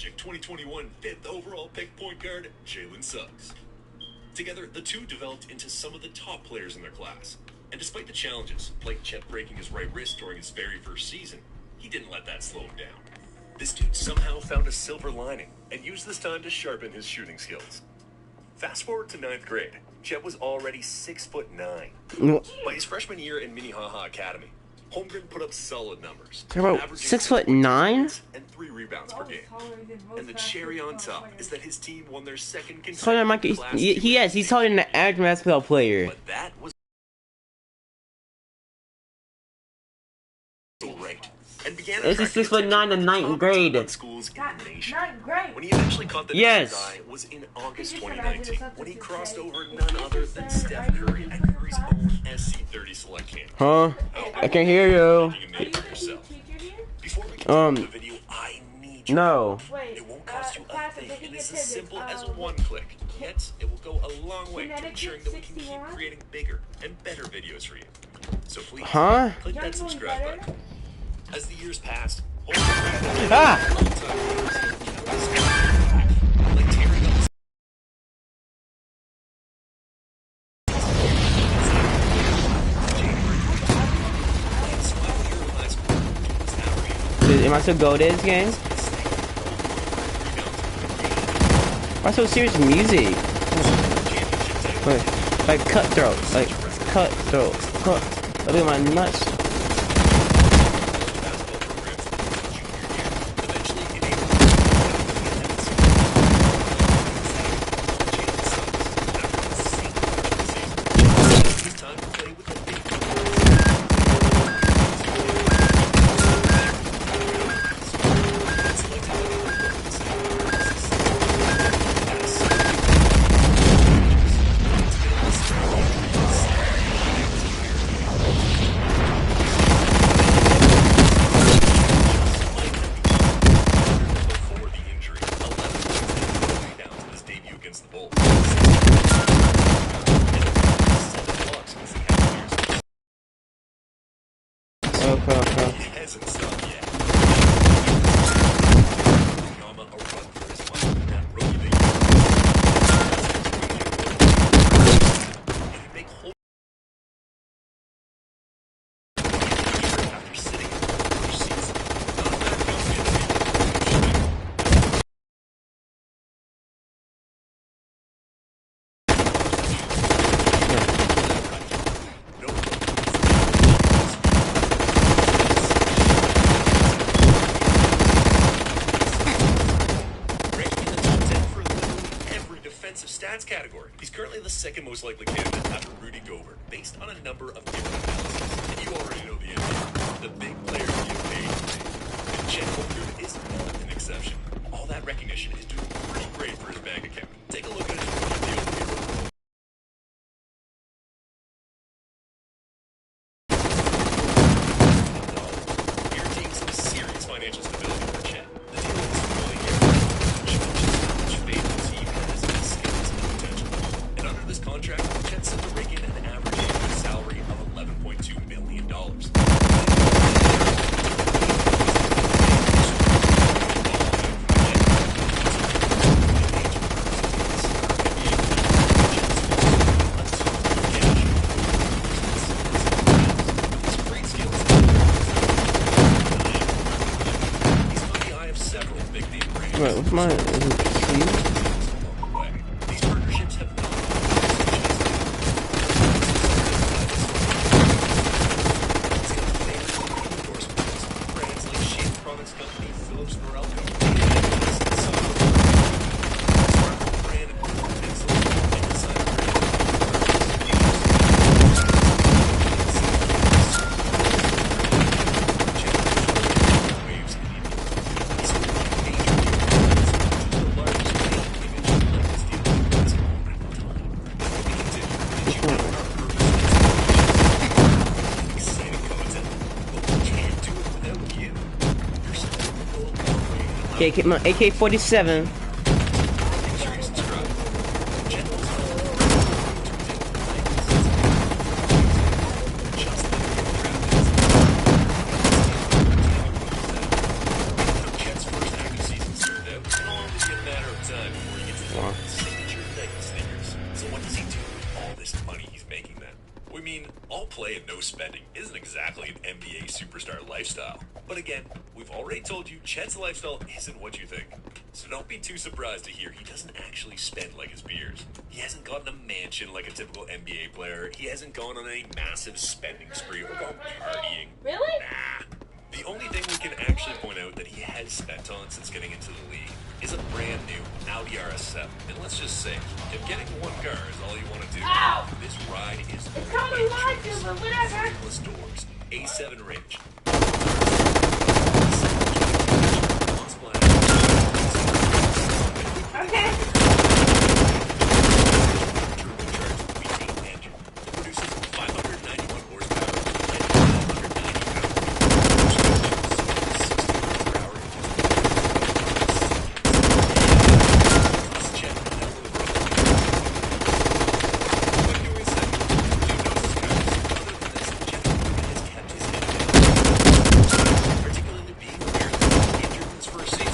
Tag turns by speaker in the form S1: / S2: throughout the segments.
S1: Magic 2021 5th overall pick point guard Jalen Suggs. Together, the two developed into some of the top players in their class. And despite the challenges, like Chet breaking his right wrist during his very first season, he didn't let that slow him down. This dude somehow found a silver lining and used this time to sharpen his shooting skills. Fast forward to 9th grade, Chet was already 6'9". By his freshman year in Minnehaha Academy, Holmgren put up solid numbers.
S2: 6'9"
S1: and 3 rebounds per game. And the cherry on top is that his team won their second consecutive class.
S2: He's taller than an average basketball player.
S1: But that was right. And began
S2: this is 6'9" in 9th grade.
S1: Schools in the nation. When he eventually caught the nation's eye was in August 2019, when he crossed over none other than Steph Curry at Curry's own SC30 select camp.
S2: Huh? I can hear you.
S1: Before we continue the video, I need you.
S2: No.
S1: It won't cost you a thing. It is as simple as one click. Yet, it will go a long way to ensuring that we can keep creating bigger and better videos for you. So please, click that subscribe button. As the years passed,
S2: Am I still go to this game? Why so serious music? Like cutthroat, Look at my nuts.
S1: stats category. He's currently the second most likely candidate after Rudy Gobert, based on a number of different analyses. And you already know the answer. The big players get paid. And Chet Holmgren is not an exception. All that recognition is doing pretty great for his bank account. Take a look at his deal here. Guaranteeing some serious financial stability for Chet. The deal is fully guaranteed, which shows how much faith the team has in his skills and potential. And under this contract, Chet's set to rake in an average annual salary of $11.2 million.
S2: Wait, what's mine? Is it
S1: These partnerships have not brands like Shape Products Company, Philips Morelco, brand and
S2: Okay, my AK-47.
S1: play and no spending isn't exactly an NBA superstar lifestyle. But again, we've already told you Chet's lifestyle isn't what you think. So don't be too surprised to hear he doesn't actually spend like his peers. He hasn't gotten a mansion like a typical NBA player. He hasn't gone on any massive spending spree or gone partying.
S3: Really?
S1: Nah. The only thing we can actually point out that he has spent on since getting into the league is a brand new Audi RS7. And let's just say, if getting one car is all you want to do,
S3: Ow!
S1: this ride is
S3: It's probably lied to, but whatever.
S1: frameless doors, A7 range.
S3: Okay.
S1: Produces 591 horsepower and 190 particularly being aware of Injured's first season.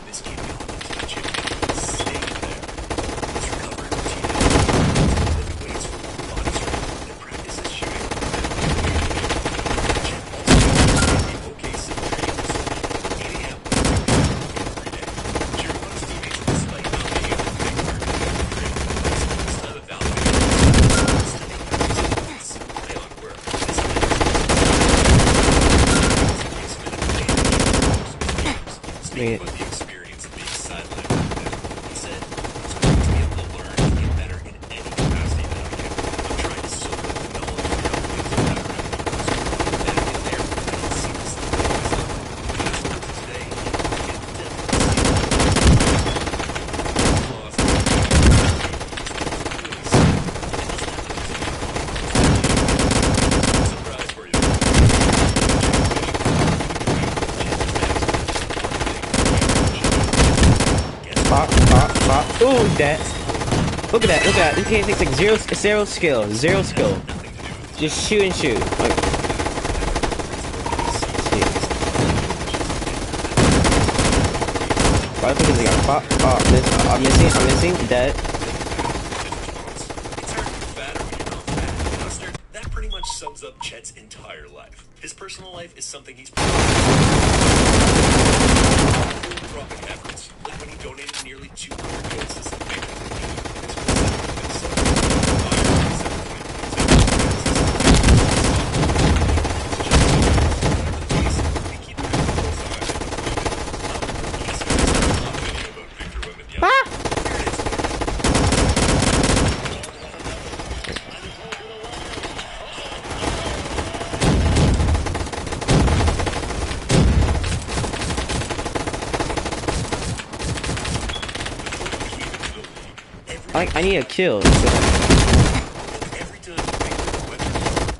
S1: This came out into the gym and stayed there. He's recovered routine that waits for body strength and practices shooting. Jet also uses the OKC training facility 8 a.m. to 2 p.m. every day. Cheering on his teammates despite not being able to take part in the training. He's not evaluated. Play on work. Speaking about the experience of being sidelined, he said, "It's great to be able to learn and get better in any capacity that I can. I'm trying to soak up the knowledge and how things are better at it. Back in there, I can see this thing myself. But as well as today, I can definitely surprise for you.
S2: Pop, pop, pop. Ooh, that. Look at that, look at that. This kid takes like zero skill. Zero skill. Just shoot and shoot. Like, I think they got pop, pop. This, I'm missing, dead.
S1: It's hard to be fatter when you're not fat. Mustard, that pretty much sums up Chet's entire life. His personal life is something he's proud of. Dropping efforts, like when he donated nearly 200 doses of
S2: I need a kill.
S1: Every time the weapon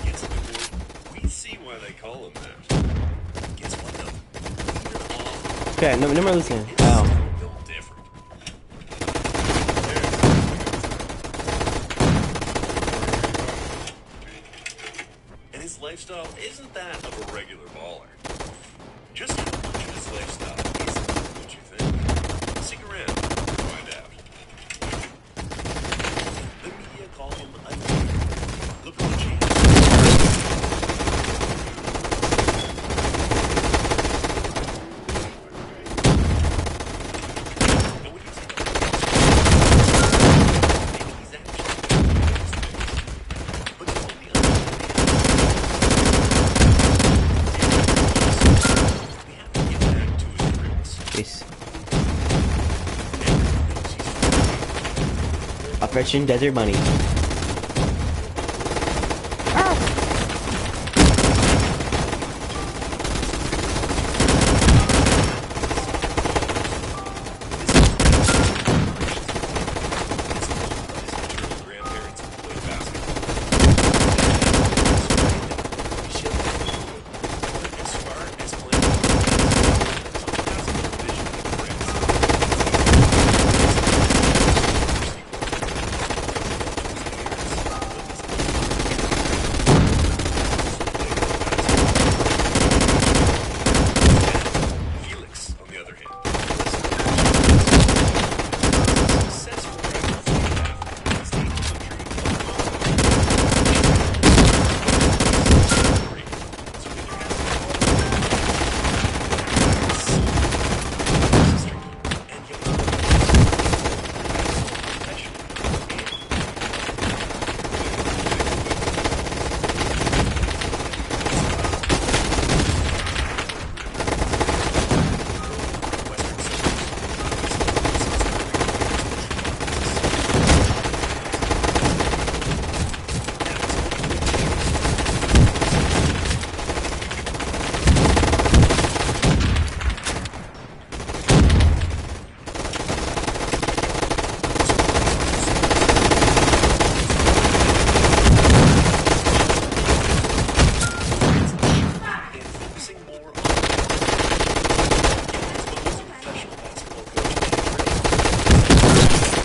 S1: gets on the board, we see why they call him that. Guess what though?
S2: Okay, no more listening.
S1: It's
S2: Ow.
S1: still built different. And his lifestyle isn't that of a regular baller. Just how much of his lifestyle isn't what you think. Stick around and find out. The media call him a LeBron James. And when you think about maybe he's actually but the only other we have to get back to his roots.
S2: Peace. Operation Desert Money.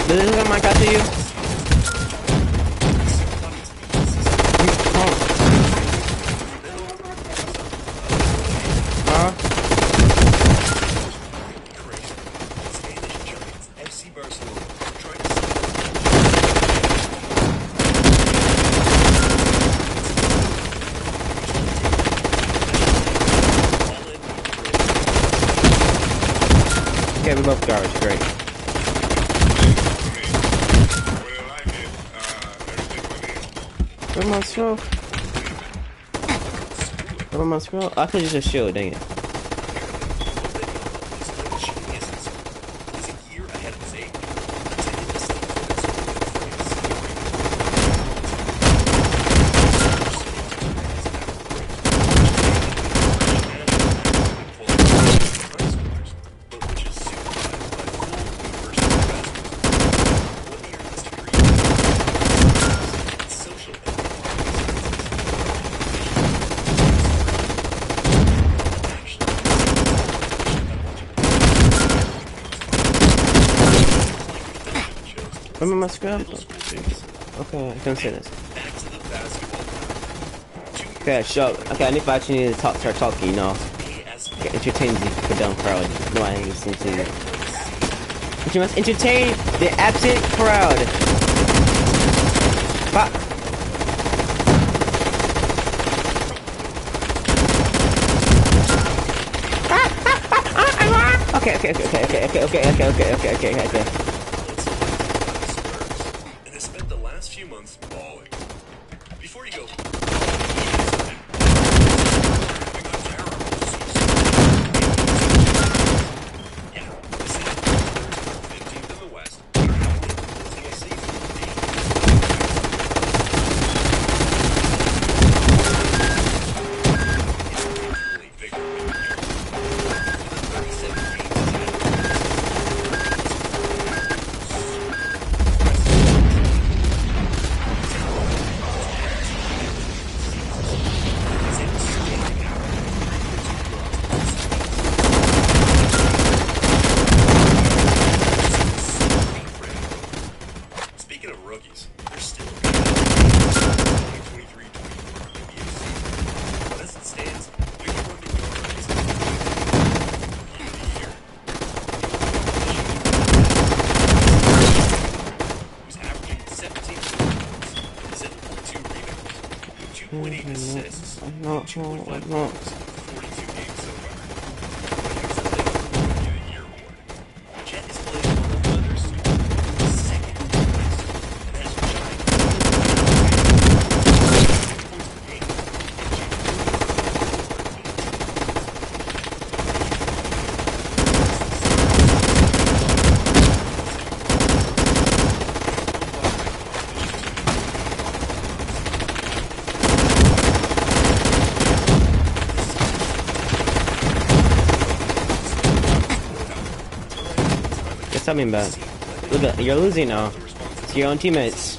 S2: Does this gun mic out to you? Huh? Okay, we both garbage. Great. Where's my scroll? Where's my scroll? I could just shield, dang it. Remember my scrub? Okay, I can say this. Okay, show. Okay, I actually need to start talking, you know. Okay, entertain the dumb crowd. No, I ain't listening to you. But you must entertain the absent crowd. Fuck. Okay.
S1: And I spent the last few months bawling. Before you go, yeah, this is 15th in the West. Speaking of rookies, there's still 2023, 24 NBA. But as it stands, we can run the yards of the year. Who's averaging 17 points, 7.2 rebounds, 2.8 assists, 2.5 blocks, 42 games so far. Rookie of the Year award. Chet is playing for others. Second place, and has giant points per game.
S2: What's that mean about? Look at, you're losing now. To your own teammates.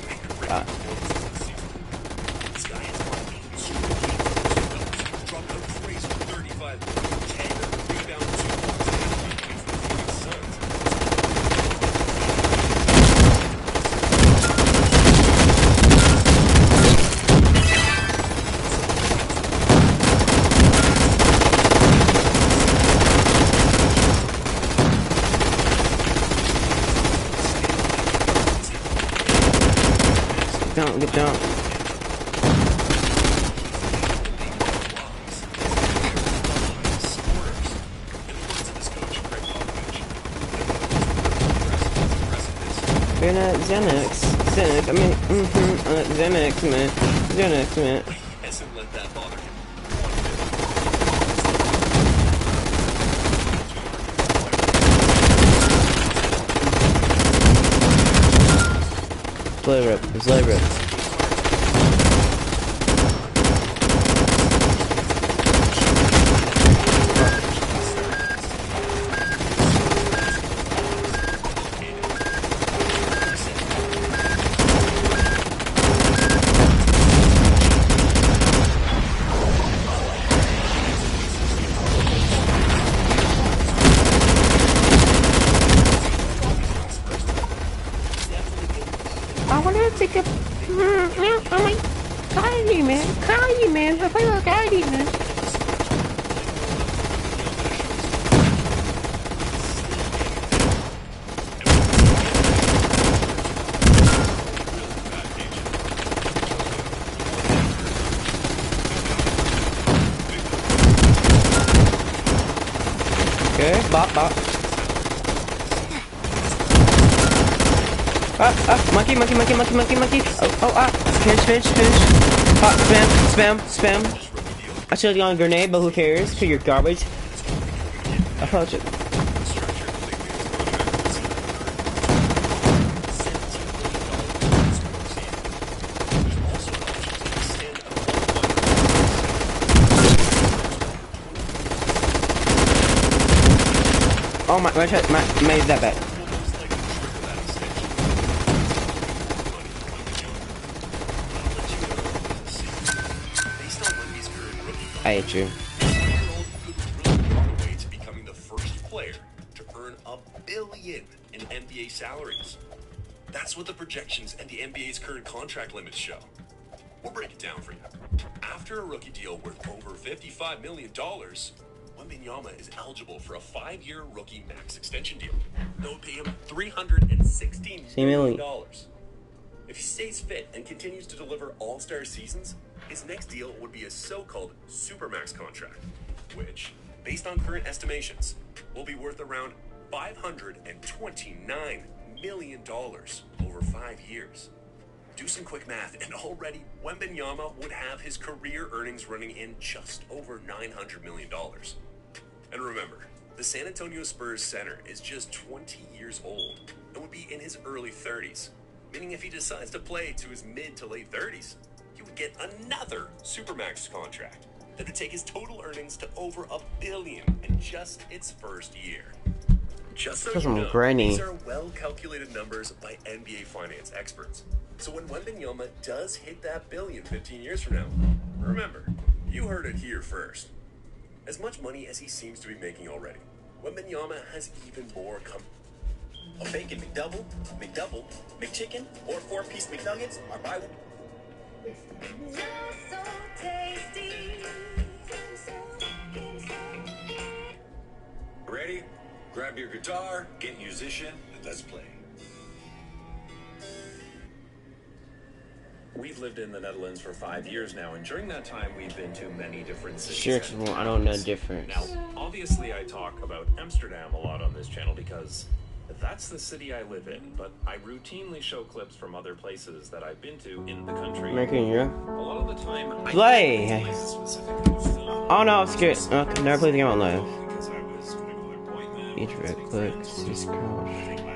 S2: Get down. You're not Xanax, I mean, Xanax, man.
S1: Hasn't let that bother him.
S2: Play rip, play rip. man. I play with guardian, man. Okay, bop. Monkey. Finish. Spam. I should have gone grenade, but who cares? Cause you're garbage. Approach it. Oh my made that bet. I hate you.
S1: To becoming the first player to earn $1 billion in NBA salaries. That's what the projections and the NBA's current contract limits show. We'll break it down for you. After a rookie deal worth over $55 million, Wembanyama is eligible for a 5-year rookie max extension deal. That would pay him $316 million. If he stays fit and continues to deliver all-star seasons, his next deal would be a so-called supermax contract, which, based on current estimations, will be worth around $529 million over 5 years. Do some quick math, and already Wembanyama would have his career earnings running in just over $900 million. And remember, the San Antonio Spurs center is just 20 years old and would be in his early 30s, meaning if he decides to play to his mid to late 30s, he would get another supermax contract that would take his total earnings to over $1 billion in just its first year. Just so you know,
S2: granny.
S1: These are well-calculated numbers by NBA finance experts. So when Wembanyama does hit that billion 15 years from now, remember, you heard it here first. As much money as he seems to be making already, Wembanyama has even more coming. A bacon McDouble, McChicken, or 4-piece McNuggets are by...
S4: So tasty.
S1: Ready? Grab your guitar, get musician, and let's play.
S5: We've lived in the Netherlands for 5 years now, and during that time, we've been to many different cities.
S2: Sure, I don't know the difference.
S5: Now, obviously, I talk about Amsterdam a lot on this channel because that's the city I live in, but I routinely show clips from other places that I've been to in the country.
S2: American Europe.
S5: A lot of the time,
S2: Play!
S5: I
S2: Oh no, I'm scared. Okay, never played the game on live.
S5: because I was going to an appointment.
S2: Each red click, six crouch,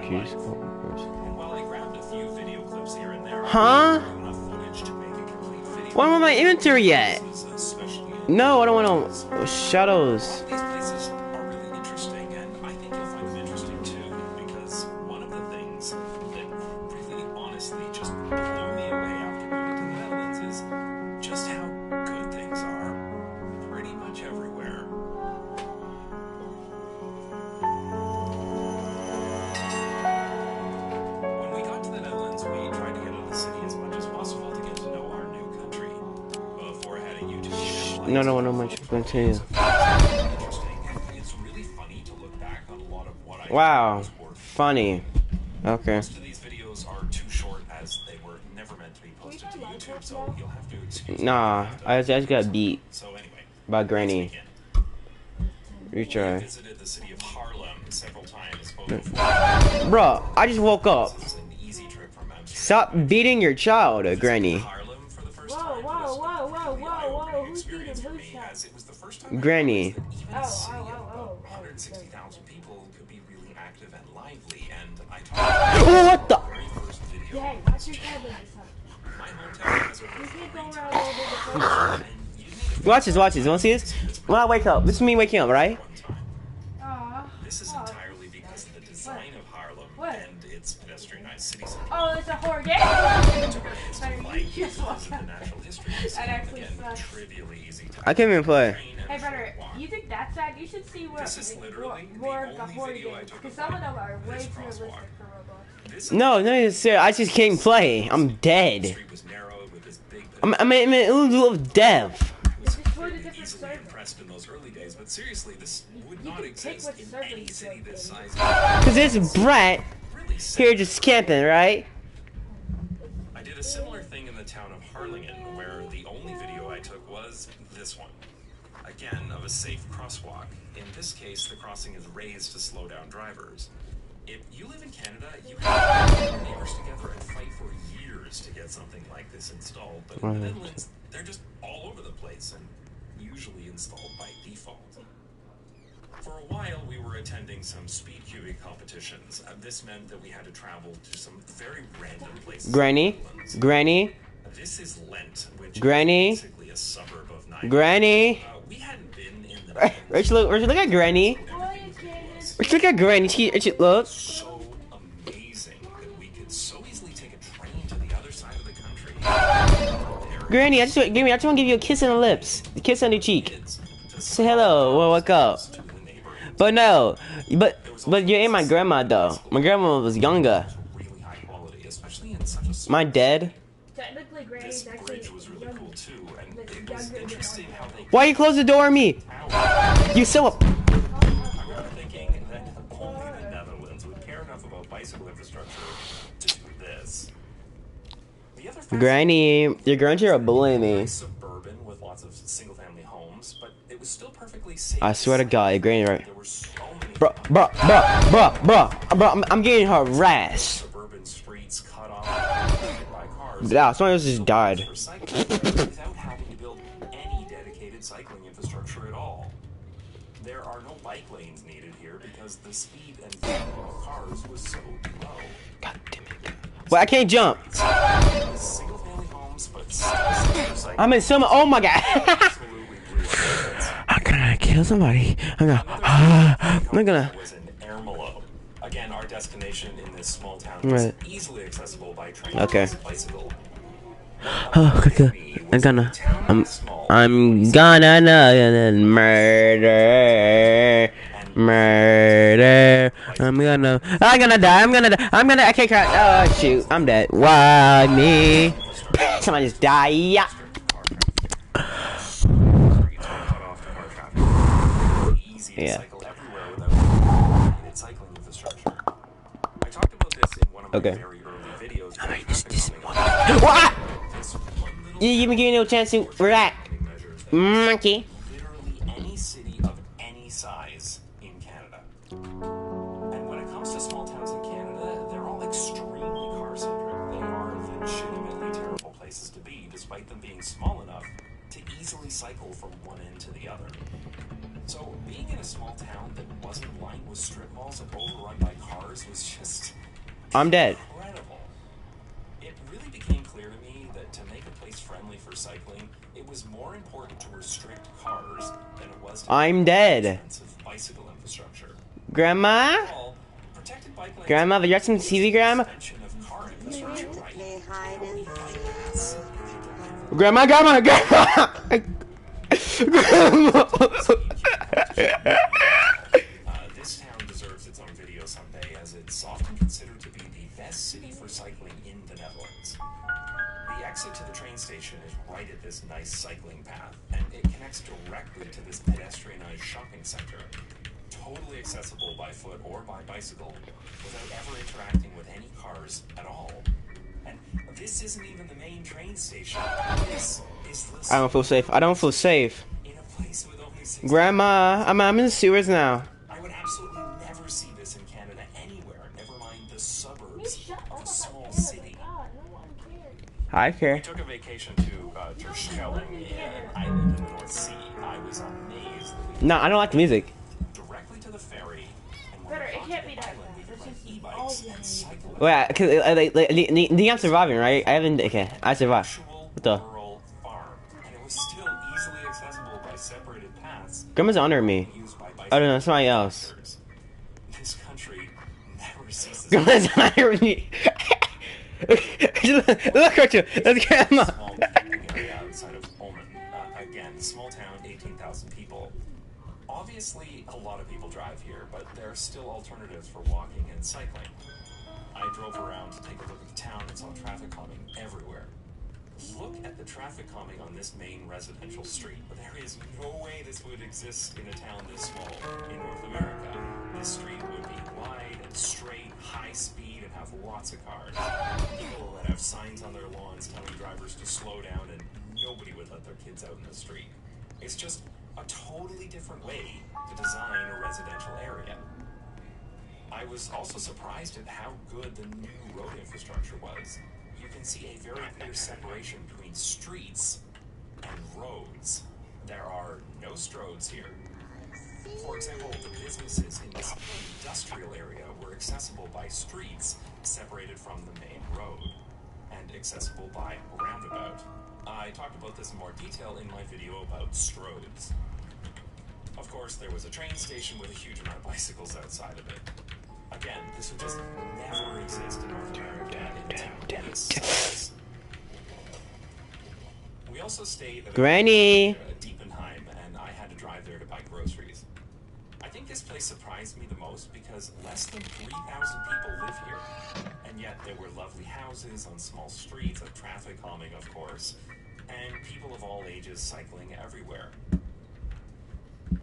S2: Q's
S5: And while I grabbed a few video clips here and there,
S2: Huh?
S5: enough footage to make a complete video.
S2: Why am I my inventory yet?
S5: Especially
S2: No, I don't want no shadows.
S5: these places are really interesting, and I think you'll find them interesting too, because one of the things that really honestly just blew me away after moving to the Netherlands is just how good things are pretty much everywhere. When we got to the Netherlands, we tried to get out of the city as much as possible to get to know our new country before heading YouTube channel.
S2: No, much continue.
S5: Interesting. It's really funny to look back on a lot of what I
S2: Wow,
S5: was worth.
S2: funny. Okay.
S5: Most of these videos are too short as they were never meant to be posted to YouTube, so you'll have to excuse me.
S2: Nah, I just got beat
S5: So anyway,
S2: by
S5: let's
S2: Granny.
S5: begin. We
S2: Retry.
S5: visited the city of Haarlem several times, both before
S2: Bro, I just woke up.
S5: this was an easy trip from Amsterdam.
S2: Stop beating your child, Granny.
S5: Haarlem for the first
S3: Whoa,
S5: time
S3: whoa,
S5: was
S3: whoa,
S5: a
S3: whoa,
S5: really
S3: whoa,
S5: eye-opening
S3: whoa, who's
S5: experience
S3: beating
S5: for
S3: whose
S5: me,
S3: child?
S5: as it was the first time I
S2: Granny.
S5: realized that even
S3: Oh,
S5: a city
S3: oh,
S5: of
S3: oh,
S5: about
S3: oh, oh.
S5: 160,000 people could be really active and lively, and I talked
S2: Oh, what the?
S5: very first video.
S3: Dang, watch your head in this one.
S5: My hometown has over
S3: You can't
S5: 3
S3: go around
S5: towns,
S3: over the place.
S5: and you need
S2: Watch this. You wanna see this? When I wake up, this is me waking up, right?
S5: one time.
S3: Aw.
S5: This is
S3: Oh.
S5: entirely because of the design of Haarlem
S3: What?
S5: and its pedestrianized city center.
S3: Oh, it's a horror game.
S5: It's
S3: Better
S5: like
S3: you just
S5: uses
S3: watch
S5: of
S3: that.
S5: the natural history of the city,
S3: That actually
S5: again,
S3: sucks.
S5: trivially easy to
S2: I can't even play.
S5: train and
S3: Hey, brother,
S5: walk.
S3: you think that's sad? You should see what
S5: This is literally
S3: more
S5: the
S3: of the
S5: only
S3: horror
S5: video I
S3: games,
S5: took
S3: because
S5: of
S3: some of them are way
S5: this
S3: too
S5: crosswalk.
S3: realistic for Roblox.
S5: This
S2: No, it's serious. I just can't play. I'm dead.
S5: street was narrow with this big
S2: I'm a little deaf.
S3: different
S5: easily
S3: server.
S5: impressed in those early days, but seriously, this would
S3: You
S5: not
S3: can pick
S5: exist
S3: what
S5: in
S3: server
S5: any
S3: you
S5: city
S3: play
S5: this
S3: in.
S5: size.
S2: Cause this Brett
S5: Really
S2: here
S5: sad.
S2: just camping, right?
S5: I did a similar thing in the town of Harlingen, where the only video I took was this one. Again, of a safe crosswalk. In this case, the crossing is raised to slow down drivers. If you live in Canada, you have to get your neighbors together and fight for years to get something like this installed. But in the Netherlands, they're just all over the place and usually installed by default. For a while, we were attending some speed cubing competitions. This meant that we had to travel to some very random places.
S2: Granny,
S5: in the Netherlands.
S2: Granny,
S5: This is Lent, which
S2: Granny,
S5: is basically a suburb of Nijmegen.
S2: Granny.
S5: We hadn't been in the Netherlands.
S2: Rachel, look at Granny. Rachel, look at Granny. Rachel, look.
S5: So amazing that we could so easily take a train to the other side of the country.
S2: Granny, I just want to give you a kiss on the lips, a kiss on your cheek. Say hello. Well, wake up. But no, but you ain't my grandma though. My grandma was younger.
S5: Really high quality, especially in such a small.
S2: Mine dead.
S3: Technically, Granny's
S5: This
S3: actually
S5: bridge was really cool too, and
S3: Like,
S5: it was
S3: younger than
S5: interesting how they.
S2: Why you close the door on me? You so up.
S5: I remember thinking that only the Netherlands would care enough about bicycle infrastructure to do this. The other fascinating
S2: Granny, your grandchildren are bullying me.
S5: was suburban with lots of single-family homes, but it was still perfectly safe.
S2: I swear to God, your granny right.
S5: There were so many
S2: Bro, I'm getting harassed.
S5: suburban streets cut off by cars.
S2: Yeah, someone else just died.
S5: For cycling without having to build any dedicated cycling infrastructure at all. There are no bike lanes needed here because the speed and volume of cars was so low.
S2: God damn it. Well, I can't jump.
S5: Single-family homes, but still cycling.
S2: I'm in some. Oh my God.
S5: Absolutely blew up their heads.
S2: I'm gonna kill somebody. I'm gonna.
S5: Was in Ermelo. Again, our destination in this small town
S2: Right.
S5: was easily accessible by train
S2: Okay.
S5: and bicycle.
S2: Oh, okay. I'm gonna murder. I can't cry. Oh shoot, I'm dead. Why me? Somebody just die. Yeah. Yeah. Okay. What? You even give me no chance to react. Monkey.
S5: Literally any city of any size in Canada. And when it comes to small towns in Canada, they're all extremely car-centric. They are legitimately terrible places to be, despite them being small enough to easily cycle from one end to the other. So being in a small town that wasn't lined with strip malls and overrun by cars was just
S2: I'm dead.
S5: incredible. It really became clear to me that to make a place friendly for cycling, it was more important to restrict cars than it was to
S2: I'm dead.
S5: expensive bicycle infrastructure.
S2: Grandma?
S5: All protected bike lanes
S2: Grandma, have you watching TV, Grandma?
S5: extension of car infrastructure, right?
S2: Grandma.
S5: This town deserves its own video someday, as it's often considered to be the best city for cycling in the Netherlands. The exit to the train station is right at this nice cycling path, and it connects directly to this pedestrianized shopping center. Totally accessible by foot or by bicycle, without ever interacting with any cars at all. And this isn't even the main train station. This is the
S2: I don't feel safe. I don't feel safe.
S5: in a place with only 6
S2: Grandma, I'm in the sewers now.
S5: I would absolutely never see this in Canada anywhere, never mind the suburbs of a small city.
S3: God, no one cares.
S2: I care.
S5: We took a vacation to Terschelling, an island in the North Sea. I was amazed that we
S2: No, I don't like the music.
S5: directly to the ferry, and
S3: Better,
S5: when
S3: it
S5: we got
S3: can't
S5: to
S3: be
S5: the
S3: that
S5: island, we
S3: way.
S5: could
S3: This
S5: rent
S3: is
S5: e-bikes
S3: all
S5: and cycle
S2: Wait, cause I'm surviving, right? I haven't. Okay, I survived.
S5: actual
S2: What the?
S5: rural farm, and it was still easily accessible by separated paths
S2: Grandma's under me.
S5: used by
S2: I don't know, somebody else.
S5: bikers. This country never ceases.
S2: Grandma's under me. Look at you. That's Grandma.
S5: Small camping area outside of Ulm. Again, small town, 18,000 people. Obviously, a lot of people drive here, but there are still alternatives for walking and cycling. I drove around to take a look at the town and saw traffic calming everywhere. Look at the traffic calming on this main residential street. There is no way this would exist in a town this small in North America. This street would be wide and straight, high speed, and have lots of cars. People would have signs on their lawns telling drivers to slow down, and nobody would let their kids out in the street. It's just a totally different way to design a residential area. I was also surprised at how good the new road infrastructure was. You can see a very clear separation between streets and roads. There are no stroads here. For example, the businesses in this industrial area were accessible by streets separated from the main road and accessible by a roundabout. I talked about this in more detail in my video about stroads. Of course, there was a train station with a huge amount of bicycles outside of it. Again, this would just never exist in North America in a town this size. We also stayed at
S2: Granny.
S5: Diepenheim, and I had to drive there to buy groceries. I think this place surprised me the most because less than 3,000 people live here. And yet there were lovely houses on small streets, and traffic calming, of course, and people of all ages cycling everywhere.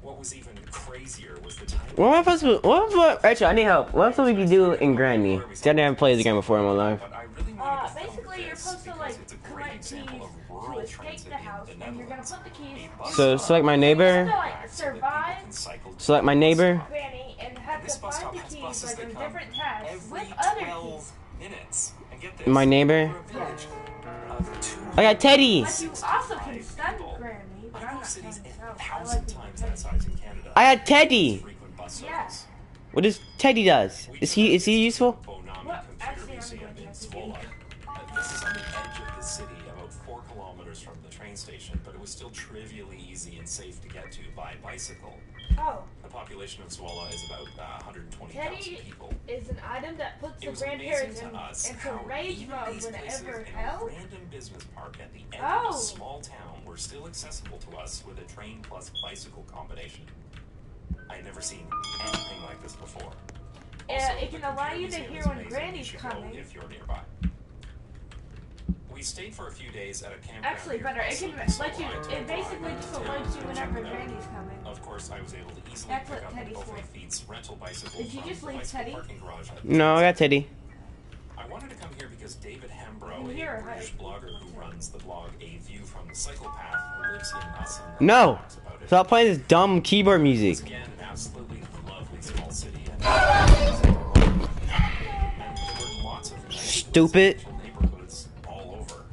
S5: What was even crazier was the time.
S2: What am I supposed to? What? Rachel, I need help. What am I supposed to do in Granny? I haven't played the game before in my life.
S5: But I really wanted to film
S3: Basically, you're
S5: this
S3: supposed to
S5: because
S3: like
S5: it's a great
S3: collect
S5: example
S3: keys
S5: of
S3: to
S5: rural
S3: escape
S5: transit
S3: the house,
S5: in the
S3: and you're gonna
S5: Netherlands.
S3: put the keys.
S5: A bus
S2: So
S5: stop
S2: select my
S3: You have
S2: neighbor.
S3: to like
S5: so that people
S3: survive
S5: can cycle to
S2: Select my
S5: the bus
S2: neighbor.
S5: stop.
S3: Granny and have
S5: This
S3: to
S5: bus
S3: find
S5: stop
S3: the
S5: has
S3: keys
S5: buses
S3: like
S5: that
S3: on
S5: come
S3: different tabs
S5: every
S3: with other
S5: 12
S3: keys.
S5: minutes. And get this,
S2: My neighbor.
S5: we're a village of 200
S2: I got Teddy.
S3: But you also can
S5: Five
S3: stun
S5: people.
S3: Granny. But
S5: I
S3: I'm
S5: know
S3: not
S5: cities
S3: trying to
S5: 1,000 times that size in Canada.
S2: I had Teddy.
S5: Frequent bus
S3: Yeah.
S5: service.
S2: What does Teddy does? Is he useful?
S5: Bonami
S3: What?
S5: Computer
S3: Actually, I'm
S5: Museum
S3: going to
S5: in
S3: have to
S5: Zwolle. This is on the edge of the city, about 4 kilometers from the train station, but it was still trivially easy and safe to get to by bicycle.
S3: Oh,
S5: The population of Zwolle is about 120,000
S3: Teddy
S5: people.
S3: is an item that puts
S5: It
S3: the
S5: was amazing
S3: grandparents
S5: to us
S3: into
S5: how
S3: rage
S5: even
S3: mode
S5: these places
S3: whenever
S5: in a
S3: hell.
S5: random business park at the end of
S3: Oh.
S5: a small town were still accessible to us with a train plus bicycle combination. I had never seen anything like this before. Also,
S3: It can
S5: the
S3: allow
S5: computer
S3: you to
S5: museum
S3: hear
S5: is
S3: when
S5: amazing.
S3: Granny's
S5: You should go
S3: coming.
S5: if you're nearby. We stayed for a few days at a campground.
S3: Actually,
S5: near
S3: better. It
S5: Essen,
S3: can
S5: so
S3: let you.
S5: I took
S3: It basically
S5: a
S3: just
S5: drive
S3: alerts you
S5: to
S3: whenever
S5: check it out.
S3: Granny's coming.
S5: Of course, I was able to easily
S3: That's
S5: pick
S3: what
S5: up
S3: Teddy's
S5: both my
S3: for.
S5: feet's rental bicycle
S3: Did you
S5: from
S3: just
S5: the
S3: leave
S5: bicycle
S3: Teddy?
S5: parking garage at the
S2: No, I got
S5: train
S2: Teddy.
S5: I wanted to come here because David Hembro,
S3: You hear
S5: a
S3: her,
S5: British
S3: right?
S5: blogger who runs the blog A View from the Cycle Path, lives in Essen and
S2: No.
S5: talks about it.
S2: Stop playing this dumb keyboard
S5: It's
S2: music.
S5: again an absolutely lovely small city, and there were lots of nice
S2: Stupid.
S5: residential neighborhoods all over.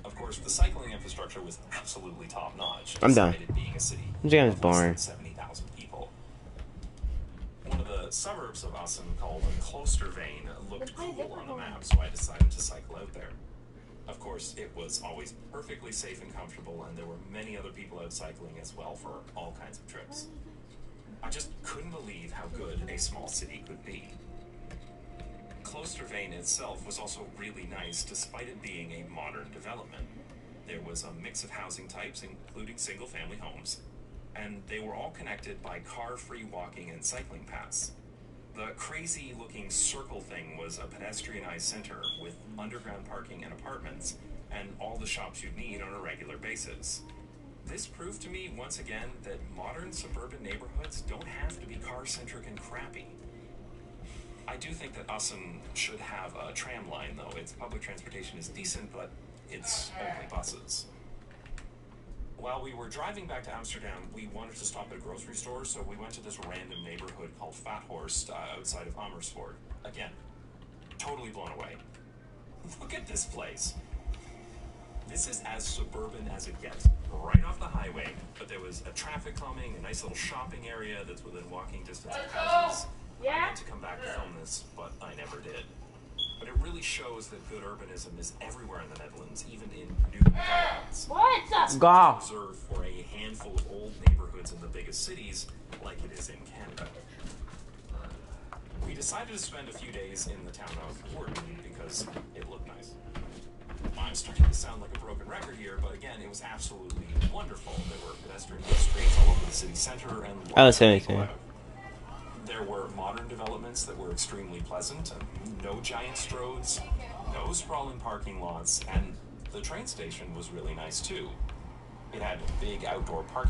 S5: Of course, the cycling infrastructure was absolutely top notch.
S2: I'm done.
S5: Despite it being a city
S2: I'm just gonna
S5: of less
S2: barn.
S5: than 70,000 people. One of the suburbs of Essen, called Klosterveen, looked cool on the map, so I decided to cycle out there. Of course, it was always perfectly safe and comfortable, and there were many other people out cycling as well for all kinds of trips. I just couldn't believe how good a small city could be. Klosterveen itself was also really nice, despite it being a modern development. There was a mix of housing types, including single-family homes, and they were all connected by car-free walking and cycling paths. The crazy-looking circle thing was a pedestrianized center with underground parking and apartments, and all the shops you'd need on a regular basis. This proved to me once again that modern suburban neighborhoods don't have to be car-centric and crappy. I do think that Essen should have a tram line, though. Its public transportation is decent, but it's only buses. While we were driving back to Amsterdam, we wanted to stop at a grocery store, so we went to this random neighborhood called Fathorst outside of Amersfoort. Again, totally blown away. Look at this place. This is as suburban as it gets, right off the highway, but there was a traffic calming, a nice little shopping area that's within walking distance of houses. I
S3: Yeah?
S5: meant to come back to film this, but I never did. But it really shows that good urbanism is everywhere in the Netherlands, even in new developments.
S3: What's up?
S2: Go.
S5: Reserved for a handful of old neighborhoods in the biggest cities, like it is in Canada. We decided to spend a few days in the town of Woerden because it looked nice. I'm starting to sound like a broken record here, but again, it was absolutely wonderful. There were pedestrian streets all over the city center, and
S2: I was saying
S5: people
S2: anything.
S5: out. There were modern developments that were extremely pleasant, and no giant stroads, no sprawling parking lots, and the train station was really nice too. It had big outdoor parking